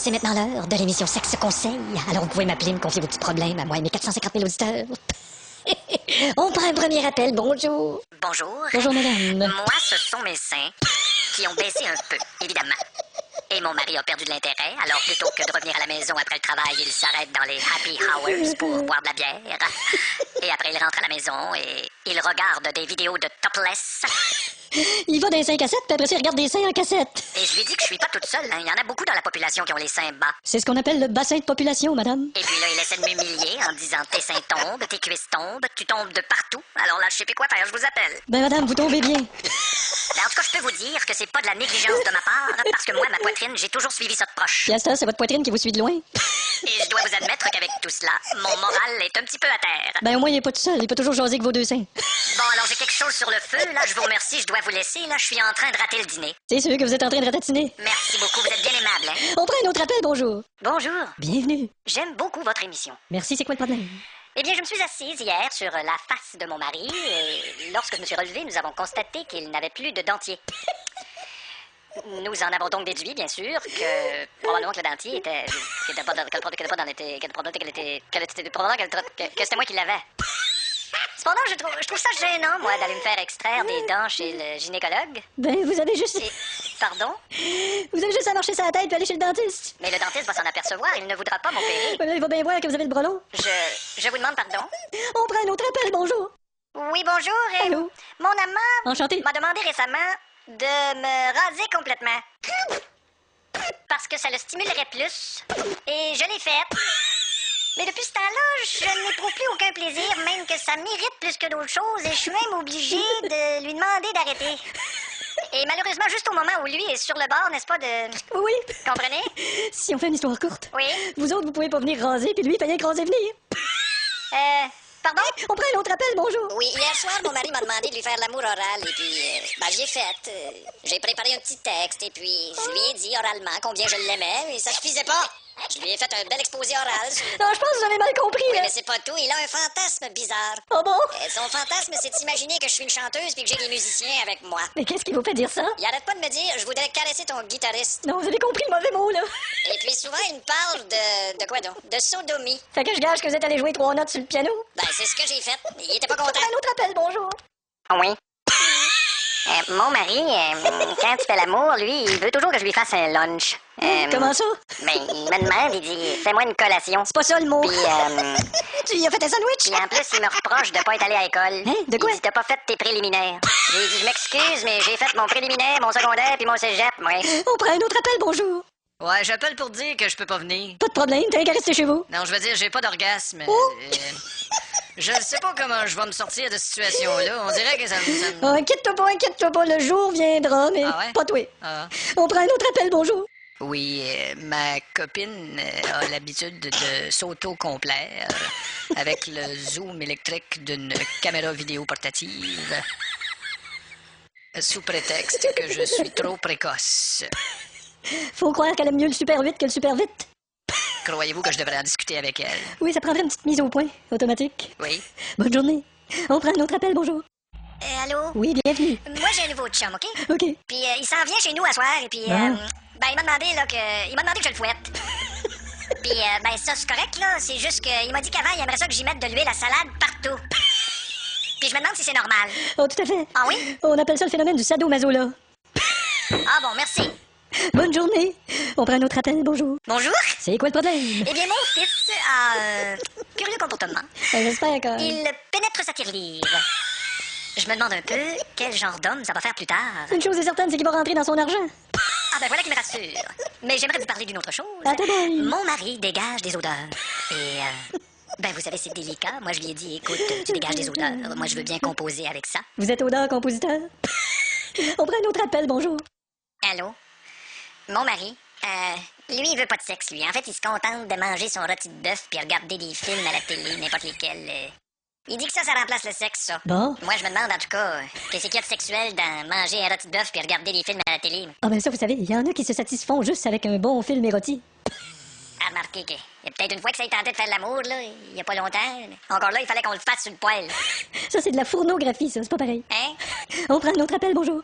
C'est maintenant l'heure de l'émission Sexe Conseil. Alors vous pouvez m'appeler, me confier vos petits problèmes à moi et mes 450 000 auditeurs. On prend un premier appel, bonjour. Bonjour. Bonjour, madame. Moi, ce sont mes seins qui ont baissé un peu, évidemment. Et mon mari a perdu de l'intérêt, alors plutôt que de revenir à la maison après le travail, il s'arrête dans les happy hours pour boire de la bière. Et après, il rentre à la maison et il regarde des vidéos de topless. Il va dans les seins cassettes, puis après ça, il regarde des seins en cassette. Et je lui dis que je suis pas toute seule, hein. Il y en a beaucoup dans la population qui ont les seins bas. C'est ce qu'on appelle le bassin de population, madame. Et puis là, il essaie de m'humilier en disant tes seins tombent, tes cuisses tombent, tu tombes de partout. Alors là, je sais plus quoi faire, je vous appelle. Ben, madame, vous tombez bien. Ben, en tout cas, je peux vous dire que c'est pas de la négligence de ma part, parce que moi, ma poitrine, j'ai toujours suivi ça de proche. Puis à ça, c'est votre poitrine qui vous suit de loin. Et je dois vous admettre qu'avec tout cela, mon moral est un petit peu à terre. Ben, au moins, il est pas tout seul. Il peut toujours jaser avec vos deux seins. Bon, alors j'ai quelque chose sur le feu. Là, je vous remercie, je dois vous laisser. Là, je suis en train de rater le dîner. C'est sûr que vous êtes en train de ratatiner. Merci beaucoup, vous êtes bien aimable, hein? On prend un autre appel, bonjour. Bonjour. Bienvenue. J'aime beaucoup votre émission. Merci, c'est quoi le problème? Eh bien, je me suis assise hier sur la face de mon mari et lorsque je me suis relevée, nous avons constaté qu'il n'avait plus de dentier. Nous en avons donc déduit, bien sûr, que probablement que le dentier était... que c'était moi qui l'avais. Cependant, je trouve ça gênant, moi, d'aller me faire extraire des dents chez le gynécologue. Ben, vous avez juste... Pardon? Vous avez juste à marcher sur la tête et aller chez le dentiste. Mais le dentiste va s'en apercevoir, il ne voudra pas m'opérer. Ben là, il va bien voir que vous avez le bras long. Je vous demande pardon. On prend un autre appel, bonjour. Oui, bonjour. Allô? Mon amant Enchanté. m'a demandé récemment de me raser complètement. Parce que ça le stimulerait plus. Et je l'ai fait. Mais depuis ce temps-là, je n'éprouve plus aucun plaisir, même que ça m'irrite plus que d'autres choses, et je suis même obligée de lui demander d'arrêter. Et malheureusement, juste au moment où lui est sur le bord, n'est-ce pas, de... Oui. Comprenez? Si on fait une histoire courte. Oui. Vous autres, vous pouvez pas venir raser, puis lui, il fallait que raser venir. Pardon? On prend un autre appel, bonjour. Oui, hier soir, mon mari m'a demandé de lui faire l'amour oral et puis, j'ai fait. J'ai préparé un petit texte et puis je lui ai dit oralement combien je l'aimais et ça suffisait pas. Je lui ai fait un bel exposé oral. Non, je pense que vous avez mal compris, Oui, là. mais c'est pas tout. Il a un fantasme bizarre. Oh bon? Son fantasme, c'est d'imaginer que je suis une chanteuse puis que j'ai des musiciens avec moi. Mais qu'est-ce qui vous fait dire ça? Il arrête pas de me dire, je voudrais caresser ton guitariste. Non, vous avez compris le mauvais mot, là. Et puis souvent, il me parle de quoi donc? De sodomie. Fait que je gage que vous êtes allé jouer 3 notes sur le piano. Ben, c'est ce que j'ai fait. Il était pas On content. prend un autre appel, bonjour. Oui. Mon mari, quand il fait l'amour, lui, il veut toujours que je lui fasse un lunch. Comment ça? Ben, il me demande, il dit, fais-moi une collation. C'est pas ça, le mot. Puis, Tu lui as fait un sandwich? puis en plus, il me reproche de pas être allé à l'école. Hein? De quoi? Il dit, t'as pas fait tes préliminaires. J'ai dit, je m'excuse, mais j'ai fait mon préliminaire, mon secondaire, puis mon cégep, moi. On prend un autre appel, bonjour. Ouais, j'appelle pour dire que je peux pas venir. Pas de problème, t'as qu'à rester chez vous. Non, je veux dire, j'ai pas d'orgasme. Oh! Je ne sais pas comment je vais me sortir de cette situation-là. On dirait que ça me... Oh, inquiète-toi pas, le jour viendra, mais Ah ouais? pas toi. Ah. On prend un autre appel, bonjour. Oui, ma copine a l'habitude de s'auto-complaire avec le zoom électrique d'une caméra vidéo portative sous prétexte que je suis trop précoce. Faut croire qu'elle aime mieux le super vite que le super vite. Croyez-vous que je devrais en discuter avec elle? Oui, ça prendrait une petite mise au point, automatique. Oui? Bonne journée. On prend un autre appel, bonjour. Allô? Oui, bienvenue. Moi, j'ai un nouveau chum, OK? OK. Puis il s'en vient chez nous à soir et puis Ah. ben il m'a demandé là que je le fouette. Puis ben ça c'est correct là, c'est juste qu'il m'a dit qu'avant il aimerait ça que j'y mette de l'huile à salade partout. Puis je me demande si c'est normal. Oh, tout à fait. Ah oui? On appelle ça le phénomène du sadomaso, là. Ah bon, merci. Bonne journée. On prend un autre appel, bonjour. Bonjour. C'est quoi le problème? Eh bien mon fils a curieux comportement. J'espère que... Il pénètre sa tirelire. Je me demande un peu quel genre d'homme ça va faire plus tard. Une chose est certaine, c'est qu'il va rentrer dans son argent. Ah ben voilà qui me rassure. Mais j'aimerais vous parler d'une autre chose. Ah, t'es bonne. Mon mari dégage des odeurs. Et ben vous savez, c'est délicat. Moi je lui ai dit, écoute, tu dégages des odeurs. Moi je veux bien composer avec ça. Vous êtes auteur-compositeur? On prend un autre appel, bonjour. Allô? Mon mari, lui, il veut pas de sexe, lui. En fait, il se contente de manger son rôti de bœuf puis regarder des films à la télé, n'importe lesquels. Il dit que ça remplace le sexe, ça. Bon. Moi, je me demande, en tout cas, qu'est-ce qu'il y a de sexuel dans manger un rôti de bœuf puis regarder des films à la télé? Ah, ben ça, vous savez, il y en a qui se satisfont juste avec un bon film érotique. À remarquer qu'il y a peut-être une fois que ça ait tenté de faire l'amour, là, il y a pas longtemps. Encore là, il fallait qu'on le fasse sur le poêle. Ça, c'est de la fournographie, ça, c'est pas pareil. Hein? On prend un autre appel, bonjour.